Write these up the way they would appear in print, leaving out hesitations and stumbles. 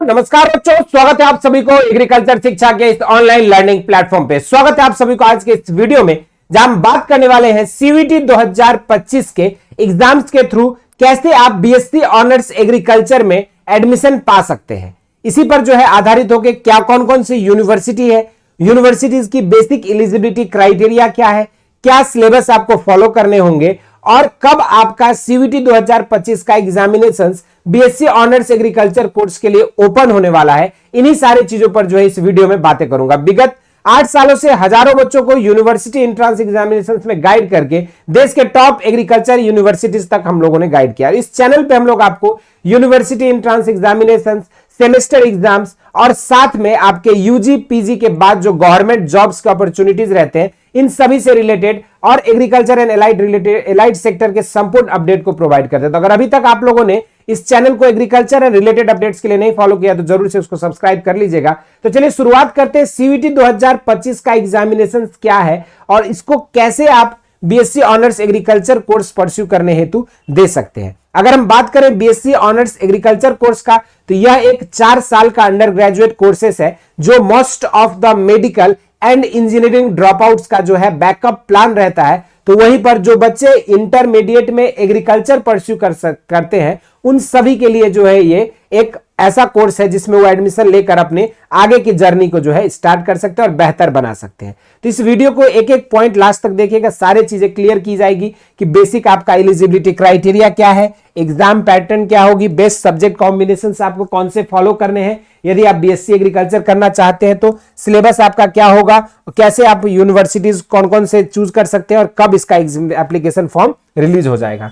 नमस्कार बच्चों, स्वागत है आप सभी को एग्रीकल्चर शिक्षा के इस ऑनलाइन लर्निंग प्लेटफॉर्म पे। स्वागत है आप सभी को आज के इस वीडियो में, जहां हम बात करने वाले हैं सीयूईटी 2025 के एग्जाम्स के थ्रू कैसे आप बीएससी ऑनर्स एग्रीकल्चर में एडमिशन पा सकते हैं। इसी पर जो है आधारित होकर क्या कौन कौन सी यूनिवर्सिटी है, यूनिवर्सिटीज की बेसिक एलिजिबिलिटी क्राइटेरिया क्या है, क्या सिलेबस आपको फॉलो करने होंगे और कब आपका सीयूईटी 2025 का examination BSc honours agriculture course के लिए ओपन होने वाला है। इन्हीं सारी चीजों पर जो है इस वीडियो में बातें करूंगा। विगत 8 सालों से हजारों बच्चों को यूनिवर्सिटी एंट्रेंस एग्जामिनेशंस में गाइड करके देश के टॉप एग्रीकल्चर यूनिवर्सिटीज तक हम लोगों ने गाइड किया। इस चैनल पे हम लोग आपको university entrance examinations, semester exams और साथ में आपके यूजी पीजी के बाद जो गवर्नमेंट जॉब्स के अपॉर्चुनिटीज रहते हैं, इन सभी से रिलेटेड और एग्रीकल्चर एंड एलाइड सेक्टर के संपूर्ण अपडेट को प्रोवाइड करते हैं। तो अगर अभी तक आप लोगों ने इस चैनल को एग्रीकल्चर एंड रिलेटेड अपडेट्स के लिए नहीं फॉलो किया तो जरूर से उसको सब्सक्राइब कर लीजिएगा। तो चलिए शुरुआत करते हैं। सीयूईटी 2025 का एग्जामिनेशन क्या है और इसको कैसे आप BSc honours agriculture course pursue करने हेतु दे सकते हैं। अगर हम बात करें बीएससी ऑनर्स एग्रीकल्चर कोर्स का, तो यह एक 4 साल का अंडर ग्रेजुएट कोर्सेस है जो most of the medical and engineering dropouts का जो है बैकअप प्लान रहता है। तो वहीं पर जो बच्चे इंटरमीडिएट में एग्रीकल्चर परस्यू करते हैं, उन सभी के लिए जो है ये एक ऐसा कोर्स है जिसमें वो एडमिशन लेकर अपने आगे की जर्नी को जो है स्टार्ट कर सकते हैं और बेहतर बना सकते हैं। तो इस वीडियो को एक एक पॉइंट लास्ट तक देखिएगा, सारी चीजें क्लियर की जाएगी कि बेसिक आपका एलिजिबिलिटी क्राइटेरिया क्या है, एग्जाम पैटर्न क्या होगी, बेस्ट सब्जेक्ट कॉम्बिनेशन आपको कौन से फॉलो करने हैं, यदि आप बीएससी एग्रीकल्चर करना चाहते हैं तो सिलेबस आपका क्या होगा, कैसे आप यूनिवर्सिटीज कौन कौन से चूज कर सकते हैं और कब इसका एप्लीकेशन फॉर्म रिलीज हो जाएगा।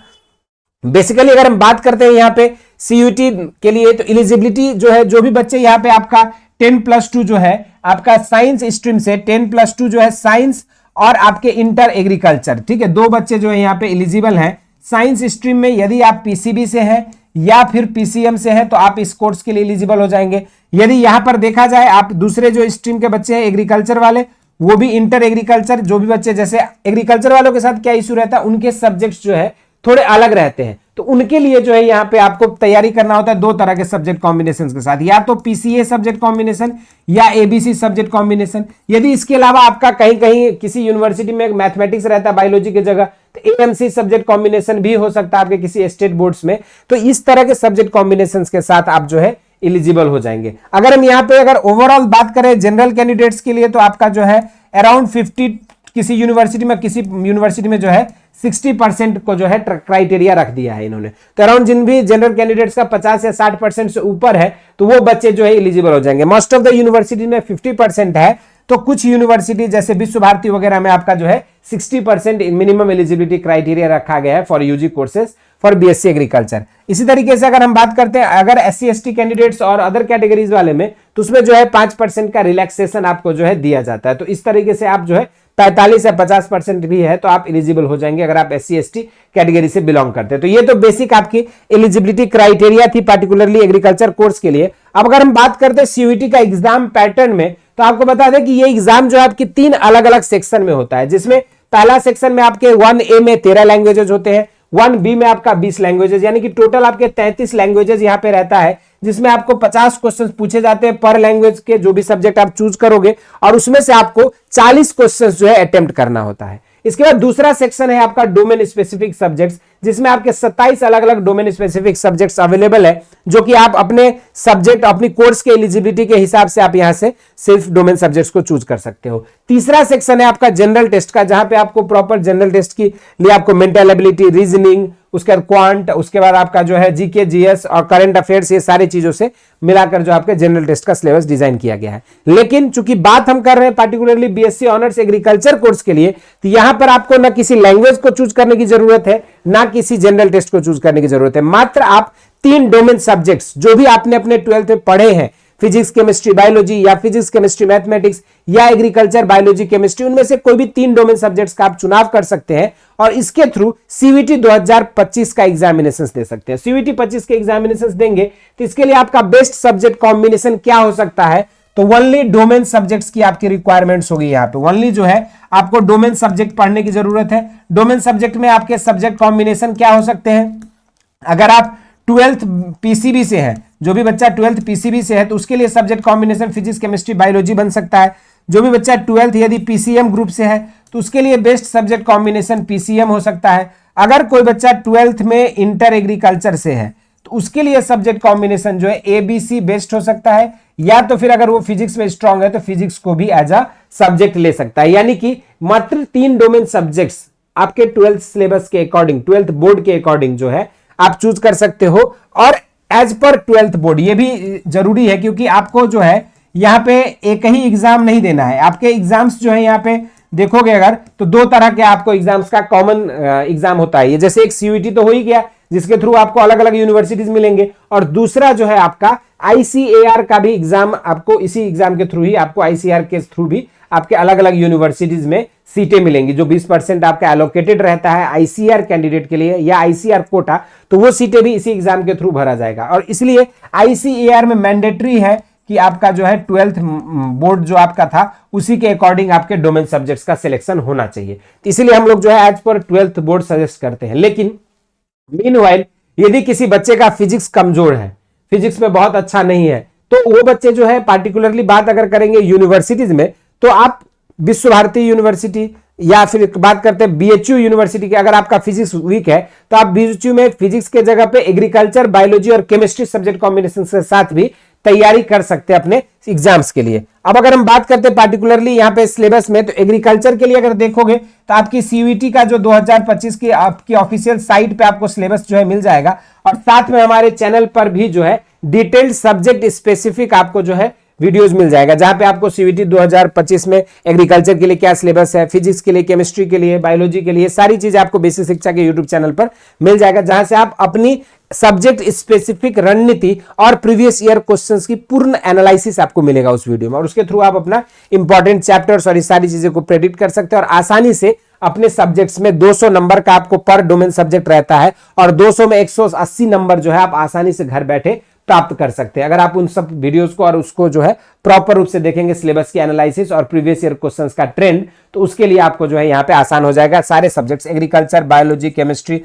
बेसिकली अगर हम बात करते हैं यहाँ पे सीयूईटी के लिए, तो एलिजिबिलिटी जो है, जो भी बच्चे यहाँ पे आपका 10+2 जो है आपका साइंस स्ट्रीम से 10+2 जो है साइंस और आपके इंटर एग्रीकल्चर, ठीक है, 2 बच्चे जो है यहाँ पे एलिजिबल हैं साइंस स्ट्रीम में। यदि आप पीसीबी से हैं या फिर पीसीएम से हैं तो आप इस कोर्स के लिए एलिजिबल हो जाएंगे। यदि यहां पर देखा जाए आप दूसरे जो स्ट्रीम के बच्चे हैं एग्रीकल्चर वाले, वो भी इंटर एग्रीकल्चर, जो भी बच्चे, जैसे एग्रीकल्चर वालों के साथ क्या इश्यू रहता है, उनके सब्जेक्ट्स जो है थोड़े अलग रहते हैं, तो उनके लिए जो है यहाँ पे आपको तैयारी करना होता है 2 तरह के सब्जेक्ट कॉम्बिनेशन के साथ, या तो पीसीए सब्जेक्ट कॉम्बिनेशन या एबीसी सब्जेक्ट कॉम्बिनेशन। यदि इसके अलावा आपका कहीं कहीं किसी यूनिवर्सिटी में मैथमेटिक्स रहता है बायोलॉजी की जगह, तो एएमसी सब्जेक्ट कॉम्बिनेशन भी हो सकता है आपके किसी स्टेट बोर्ड्स में। तो इस तरह के सब्जेक्ट कॉम्बिनेशन के साथ आप जो है एलिजिबल हो जाएंगे। अगर हम यहाँ पे अगर ओवरऑल बात करें जनरल कैंडिडेट्स के लिए, तो आपका जो है अराउंड 50 किसी यूनिवर्सिटी में जो है 60% को जो है क्राइटेरिया रख दिया है इन्होंने। तो अराउंड जिन भी जनरल कैंडिडेट्स का 50 या 60% से ऊपर है तो वो बच्चे जो है एलिजिबल हो जाएंगे। मोस्ट ऑफ द यूनिवर्सिटी में 50% है, तो कुछ यूनिवर्सिटी जैसे विश्व भारती वगैरह में आपका जो है 60% मिनिमम एलिजिबिलिटी क्राइटेरिया रखा गया है for UG courses for BSc agriculture. इसी तरीके से अगर हम बात करते हैं अगर एससी एसटी कैंडिडेट्स और अदर कैटेगरीज वाले में, तो उसमें जो है 5% का रिलैक्सेशन आपको जो है दिया जाता है। तो इस तरीके से आप जो है 45 या 50% भी है तो आप एलिजिबल हो जाएंगे अगर आप एससी एसटी कैटेगरी से बिलोंग करते हैं। तो ये तो बेसिक आपकी एलिजिबिलिटी क्राइटेरिया थी पार्टिकुलरली एग्रीकल्चर कोर्स के लिए। अब अगर हम बात करते हैं सीयूईटी का एग्जाम पैटर्न में, तो आपको बता दें कि ये एग्जाम जो है आपकी 3 अलग अलग सेक्शन में होता है, जिसमें पहला सेक्शन में आपके 1A में 13 लैंग्वेजेस होते हैं, 1B में आपका 20 लैंग्वेजेस, यानी कि टोटल आपके 33 लैंग्वेजेस यहाँ पे रहता है, जिसमें आपको 50 क्वेश्चन पूछे जाते हैं पर लैंग्वेज के, जो भी सब्जेक्ट आप चूज करोगे, और उसमें से आपको 40 क्वेश्चन जो है अटेम्प्ट करना होता है। इसके बाद दूसरा सेक्शन है आपका डोमेन स्पेसिफिक सब्जेक्ट्स, जिसमें आपके 27 अलग अलग डोमेन स्पेसिफिक सब्जेक्ट्स अवेलेबल है, जो कि आप अपने सब्जेक्ट अपनी कोर्स के एलिजिबिलिटी के हिसाब से आप यहां से सिर्फ डोमेन सब्जेक्ट्स को चूज कर सकते हो। तीसरा सेक्शन है आपका जनरल टेस्ट का, जहां पे आपको प्रॉपर जनरल टेस्ट के लिए आपको मेंटल एबिलिटी, रीजनिंग, उसके बाद क्वांट, उसके बाद आपका जो है जीके जीएस और करंट अफेयर्स, ये सारी चीजों से मिलाकर जो आपके जनरल टेस्ट का सिलेबस डिजाइन किया गया है। लेकिन चूंकि बात हम कर रहे हैं particularly BSc honours agriculture course के लिए, तो यहां पर आपको ना किसी लैंग्वेज को चूज करने की जरूरत है, ना किसी जनरल टेस्ट को चूज करने की जरूरत है। मात्र आप 3 डोमेन सब्जेक्ट्स जो भी आपने अपने 12th में पढ़े हैं, फिजिक्स केमिस्ट्री बायोलॉजी या फिजिक्स केमिस्ट्री मैथमेटिक्स या एग्रीकल्चर बायोलॉजी केमिस्ट्री, उनमें से कोई भी 3 डोमेन सब्जेक्ट्स का आप चुनाव कर सकते हैं और इसके थ्रू सीयूईटी 2025 का एग्जामिनेशन दे सकते हैं। सीयूईटी 25 के एग्जामिनेशन देंगे तो इसके लिए आपका बेस्ट सब्जेक्ट कॉम्बिनेशन क्या हो सकता है, तो ओनली डोमेन सब्जेक्ट्स की आपकी रिक्वायरमेंट्स होगी। यहाँ पे ओनली जो है आपको डोमेन सब्जेक्ट पढ़ने की जरूरत है। डोमेन सब्जेक्ट में आपके सब्जेक्ट कॉम्बिनेशन क्या हो सकते हैं, अगर आप 12th पीसीबी से हैं जो भी बच्चा 12th पीसीबी से है तो उसके लिए subject combination physics chemistry biology बन सकता है। जो भी बच्चा 12th यदि पीसीएम ग्रुप से है तो उसके लिए बेस्ट सब्जेक्ट कॉम्बिनेशन पीसीएम हो सकता है। अगर कोई बच्चा 12th में इंटर एग्रीकल्चर से है तो उसके लिए सब्जेक्ट कॉम्बिनेशन जो है एबीसी बेस्ट हो सकता है, या तो फिर अगर वो फिजिक्स में स्ट्रांग है तो फिजिक्स को भी एज अ सब्जेक्ट ले सकता है। यानी कि मात्र 3 डोमेन सब्जेक्ट्स आपके 12th सिलेबस के अकॉर्डिंग, 12th बोर्ड के अकॉर्डिंग जो है आप चूज कर सकते हो। और एज पर 12th बोर्ड ये भी जरूरी है क्योंकि आपको जो है यहां पे एक ही एग्जाम नहीं देना है। आपके एग्जाम्स जो है यहां पे देखोगे अगर तो 2 तरह के आपको एग्जाम्स का कॉमन एग्जाम होता है। ये जैसे एक सीयूईटी तो हो ही गया जिसके थ्रू आपको अलग अलग यूनिवर्सिटीज मिलेंगे, और दूसरा जो है आपका आईसीएआर का भी एग्जाम, आपको इसी एग्जाम के थ्रू ही आपको आईसीएआर के थ्रू भी आपके अलग अलग यूनिवर्सिटीज में सीटें मिलेंगी। जो 20% आपका एलोकेटेड रहता है आईसीआर कैंडिडेट के लिए या आईसीआर कोटा, तो वो सीटें भी इसी एग्जाम के थ्रू भरा जाएगा। और इसलिए आईसीएआर में मैंडेटरी है कि आपका जो है 12th बोर्ड जो आपका था उसी के अकॉर्डिंग आपके डोमेन सब्जेक्ट्स का सिलेक्शन होना चाहिए। तो इसलिए हम लोग जो है as per 12th board suggest करते हैं। लेकिन मीनवाइल यदि किसी बच्चे का फिजिक्स कमजोर है, फिजिक्स में बहुत अच्छा नहीं है, तो वो बच्चे जो है पार्टिकुलरली बात अगर करेंगे यूनिवर्सिटीज में तो आप विश्व भारती यूनिवर्सिटी या फिर बात करते हैं बीएचयू यूनिवर्सिटी की। अगर आपका फिजिक्स वीक है तो आप बीएचयू में फिजिक्स के जगह पे एग्रीकल्चर, बायोलॉजी और केमिस्ट्री सब्जेक्ट कॉम्बिनेशन के साथ भी तैयारी कर सकते हैं अपने एग्जाम्स के लिए। अब अगर हम बात करते हैं पार्टिकुलरली यहाँ पे सिलेबस में, तो एग्रीकल्चर के लिए अगर देखोगे तो आपकी सीयूईटी का जो 2025 की आपकी ऑफिशियल साइट पे आपको सिलेबस जो है मिल जाएगा, और साथ में हमारे चैनल पर भी जो है डिटेल्ड सब्जेक्ट स्पेसिफिक आपको जो है वीडियोस मिल जाएगा, जहां पे आपको सीयूईटी 2025 में एग्रीकल्चर के लिए क्या सिलेबस है, फिजिक्स के लिए, केमिस्ट्री के लिए, बायोलॉजी के लिए, सारी चीजें आपको बेसिक शिक्षा के यूट्यूब चैनल पर मिल जाएगा, जहां से आप अपनी सब्जेक्ट स्पेसिफिक रणनीति और प्रीवियस ईयर क्वेश्चंस की पूर्ण एनालिसिस आपको मिलेगा उस वीडियो में, और उसके थ्रू आप अपना इंपॉर्टेंट चैप्टर्स और इस सारी चीजें को प्रेडिक्ट कर सकते हैं और आसानी से अपने सब्जेक्ट्स में 200 नंबर का आपको पर डोमेन सब्जेक्ट रहता है, और 200 में 180 नंबर जो है आप आसानी से घर बैठे प्राप्त कर सकते हैं। अगर आप उन सब वीडियोस को और उसको जो है प्रॉपर रूप से देखेंगे, सिलेबस की एनालिसिस और प्रीवियस ईयर क्वेश्चंस का ट्रेंड, तो उसके लिए आपको जो है यहाँ पे आसान हो जाएगा सारे subjects, agriculture, biology, chemistry,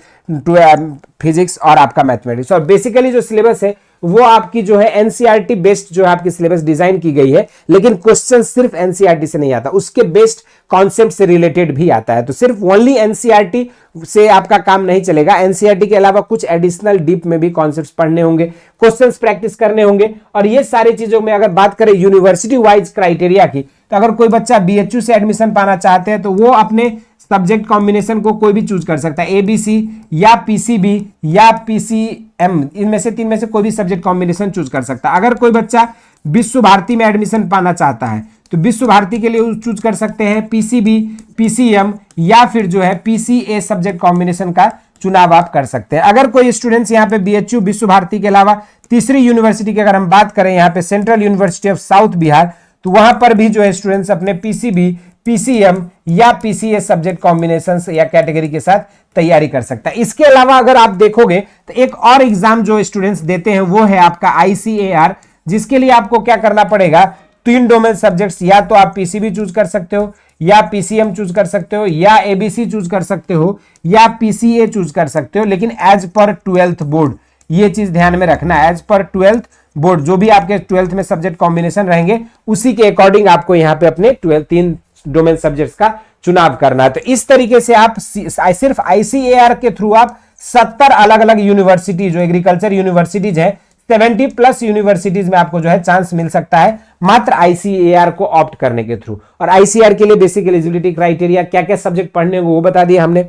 physics और आपका मैथमेटिक्स। और बेसिकली जो सिलेबस है वो आपकी जो है एनसीईआरटी बेस्ड जो है आपकी सिलेबस डिजाइन की गई है, लेकिन क्वेश्चन सिर्फ एनसीईआरटी से नहीं आता, उसके बेस्ड कॉन्सेप्ट से रिलेटेड भी आता है। तो सिर्फ ओनली एनसीईआरटी से आपका काम नहीं चलेगा, एनसीईआरटी के अलावा कुछ एडिशनल डीप में भी कॉन्सेप्ट्स पढ़ने होंगे, क्वेश्चंस प्रैक्टिस करने होंगे। और ये सारी चीजों में अगर बात करें यूनिवर्सिटी वाइज क्राइटेरिया की, तो अगर कोई बच्चा बीएचयू से एडमिशन पाना चाहते हैं तो वो अपने सब्जेक्ट कॉम्बिनेशन को कोई भी चूज कर सकता है, एबीसी या पीसीबी या पीसीएम, इनमें से 3 में से कोई भी सब्जेक्ट कॉम्बिनेशन चूज कर सकता है। अगर कोई बच्चा विश्व भारती में एडमिशन पाना चाहता है तो विश्व भारती के लिए चूज कर सकते हैं पीसीबी, पीसीएम या फिर जो है पीसीए सब्जेक्ट कॉम्बिनेशन का चुनाव आप कर सकते हैं। अगर कोई स्टूडेंट्स यहाँ पे बीएचयू, विश्व भारती के अलावा तीसरी यूनिवर्सिटी की अगर हम बात करें यहाँ पे central university of south Bihar, तो वहां पर भी जो है स्टूडेंट्स अपने पीसीबी, पीसीएम या पीसीए सब्जेक्ट कॉम्बिनेशंस या कैटेगरी के साथ तैयारी कर सकता है। इसके अलावा अगर आप देखोगे तो एक और एग्जाम जो स्टूडेंट्स देते हैं वो है आपका आईसीएआर, जिसके लिए आपको क्या करना पड़ेगा, 3 डोमेन सब्जेक्ट्स, या तो आप पीसीबी चूज कर सकते हो या पीसीएम चूज कर सकते हो या एबीसी चूज कर सकते हो या पीसीए चूज कर सकते हो, लेकिन एज पर 12th बोर्ड ये चीज ध्यान में रखना, एज पर 12th बोर्ड जो भी आपके 12th में सब्जेक्ट कॉम्बिनेशन रहेंगे उसी के अकॉर्डिंग आपको यहाँ पे अपने 3 डोमेन सब्जेक्ट्स का चुनाव करना है। तो इस तरीके से आप सिर्फ आईसीएआर के थ्रू आप 70 अलग अलग यूनिवर्सिटी जो एग्रीकल्चर यूनिवर्सिटीज है, 70+ यूनिवर्सिटीज में आपको जो है चांस मिल सकता है मात्र आईसीएआर को ऑप्ट करने के थ्रू। और आईसीएआर के लिए बेसिक एलिजिबिलिटी क्राइटेरिया, क्या क्या सब्जेक्ट पढ़ने होंगे वो बता दिया हमने।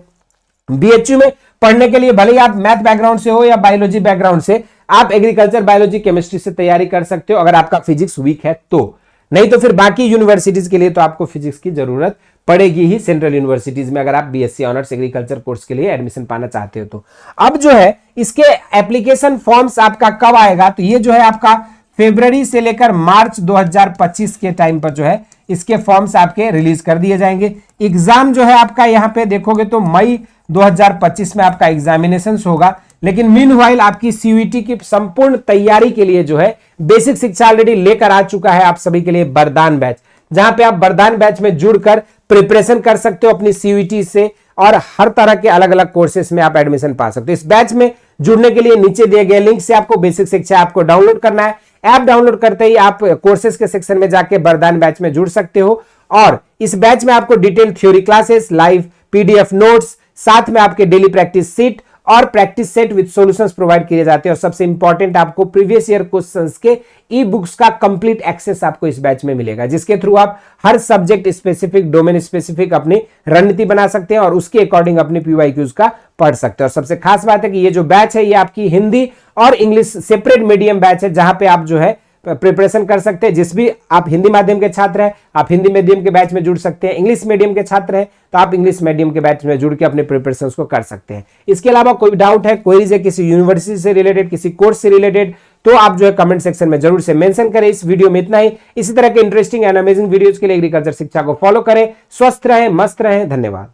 बीएचयू में पढ़ने के लिए भले ही आप मैथ बैकग्राउंड से हो या बायोलॉजी बैकग्राउंड से, आप एग्रीकल्चर, बायोलॉजी, केमिस्ट्री से तैयारी कर सकते हो अगर आपका फिजिक्स वीक है तो, नहीं तो फिर बाकी यूनिवर्सिटीज के लिए तो आपको फिजिक्स की जरूरत पड़ेगी ही सेंट्रल यूनिवर्सिटीज में, अगर आप बीएससी ऑनर्स एग्रीकल्चर कोर्स के लिए एडमिशन पाना चाहते हो तो। अब जो है इसके एप्लीकेशन फॉर्म्स आपका कब आएगा, तो ये जो है आपका फरवरी से लेकर मार्च 2025 के टाइम पर जो है इसके फॉर्म्स आपके रिलीज कर दिए जाएंगे। एग्जाम जो है आपका यहाँ पे देखोगे तो मई 2025 में आपका एग्जामिनेशन होगा, लेकिन मीनवाइल आपकी सीयूईटी की संपूर्ण तैयारी के लिए जो है बेसिक शिक्षा ऑलरेडी लेकर आ चुका है आप सभी के लिए वरदान बैच, जहां पे आप वरदान बैच में जुड़कर प्रिपरेशन कर सकते हो अपनी सीयूईटी से, और हर तरह के अलग अलग कोर्सेस में आप एडमिशन पा सकते हो। इस बैच में जुड़ने के लिए नीचे दिए गए लिंक से आपको बेसिक शिक्षा आपको डाउनलोड करना है। ऐप डाउनलोड करते ही आप कोर्सेज के सेक्शन में जाके वरदान बैच में जुड़ सकते हो और इस बैच में आपको detail theory classes, live PDF notes, साथ में आपके डेली प्रैक्टिस सीट और practice set with solutions provide किए जाते हैं और सबसे इंपॉर्टेंट आपको प्रीवियस ईयर क्वेश्चंस के ई बुक्स का कंप्लीट एक्सेस आपको इस बैच में मिलेगा, जिसके थ्रू आप हर सब्जेक्ट स्पेसिफिक, डोमेन स्पेसिफिक अपनी रणनीति बना सकते हैं और उसके अकॉर्डिंग अपने पीवाईक्यूज का पढ़ सकते हैं। और सबसे खास बात है कि ये जो बैच है ये आपकी हिंदी और इंग्लिश सेपरेट मीडियम बैच है, जहां पे आप जो है प्रिपरेशन कर सकते हैं। जिस भी आप हिंदी माध्यम के छात्र हैं आप हिंदी मीडियम के बैच में जुड़ सकते हैं, इंग्लिश मीडियम के छात्र हैं तो आप इंग्लिश मीडियम के बैच में जुड़ के अपने प्रिपरेशन को कर सकते हैं। इसके अलावा कोई डाउट है, क्वेरीज है किसी यूनिवर्सिटी से रिलेटेड, किसी कोर्स से रिलेटेड, तो आप जो है कमेंट सेक्शन में जरूर से मेंशन करें। इस वीडियो में इतना ही। इसी तरह के इंटरेस्टिंग एंड अमेजिंग वीडियोज के लिए एग्रीकल्चर शिक्षा को फॉलो करें। स्वस्थ रहें, मस्त रहें। धन्यवाद।